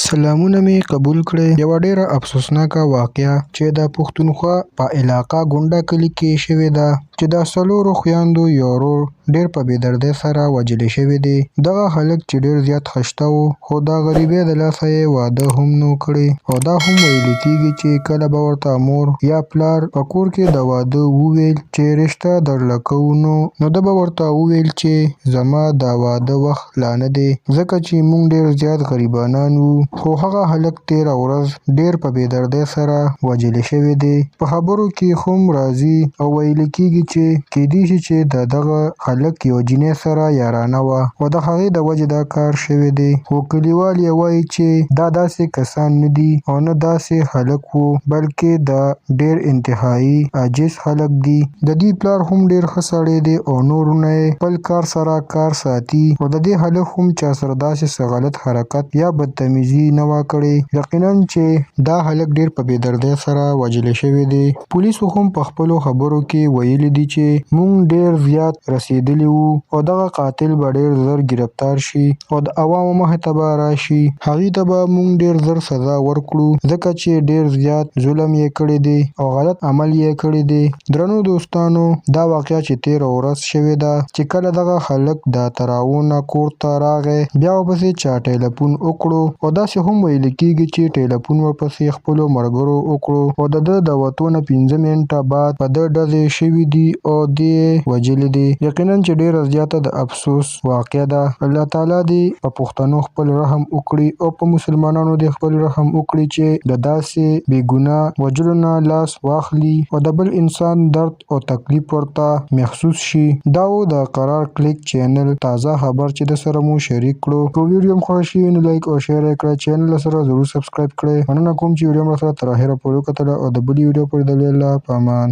سلامونه مې قبول کړئ. یوه ډېره افسوسناکه واقعه چې د پښتونخوا په علاقه ګونډه کلي کې شوې ده چې د څلورو خویندو یو ورور ډېر په بې دردۍ سره وژل شوی دی. دغه هلک چې ډېر زیات خشته و، خو د غریبۍ د لاسه یې واده هم نه و کړی، او دا هم ویل کېږي چې کله به ورته مور یا پلار په کور کې د واده وویل چې رشته درله کوو، نو ده به ورته وویل چې زما د واده وخت لا نه دی، ځکه چې موږ ډېر زیات غریبانان وو. خو هغه هلک تېره ورځ ډېر په بې دردۍ سره وژل شوی دی. په خبرو کې هم راځي او ویل کېږي چې کیدای شي چې د دغه هلک یو جینۍ سره یارانه وه او د هغې د وجې دا کار شوی دی. خو کلیوال یې وایي چې دا داسې کسان نه دي او نه داسې هلک وو، بلکې د ډېر انتهایي عاجز هلک دی. د دې پلار هم ډېر ښه سړی دی او نورونه یې خپل کار سره کار ساتي، او د دې هلک هم چا سره داسې څه غلط حرکت یا بدتمیزي نه وه کړې. یقینا چې دا هلک ډېر په بې دردۍ سره وژل شوی دی. پولیسو هم په خپلو خبرو کې ویلي دي چې موږ ډېر زیات رسېدلي وو او دغه قاتل به ډېر ژر ګرفتار شي او د عوامو مخې ته به راشي. هغې ته به موږ ډېر ژر سزا ورکړو، ځکه چې ډېر زیات ظلم یې کړی دی او غلط عمل یې کړی دی. درنو دوستانو، دا واقعه چې تېره ورځ شوې ده چې کله دغه هلک د تراوو نه کور ته راغی، بیا ورپسې چا ټیلیفون وکړو او داسې هم ویل کېږي چې ټیلیفون ورپسې خپلو ملګرو وکړو او د ده د وتو نه 5 منټه بعد په ده ډزې شوي دي او دی یې وژلی دی. یقینا چې ډېره زیاته د افسوس واقعه ده. الله تعالی دې په پښتنو خپل رحم وکړي او په مسلمانانو دې خپل رحم وکړي چې د داسې بې ګناه وژلو نه لاس واخلي او د بل انسان درد او تکلیف ورته محسوس شي. دا و د قرار کلیک چینل تازه خبر چې د سره مو شریک کړو. که ویډیو هم خوښ شوي نو لایک او شیر یې کړئ. چینل سره ضرور سبسکرایب کړئ. مننه کوم چې ویډیو هم راسره تر اخره پورې وکتله او د بلې ویډیو پورې د الله په امان.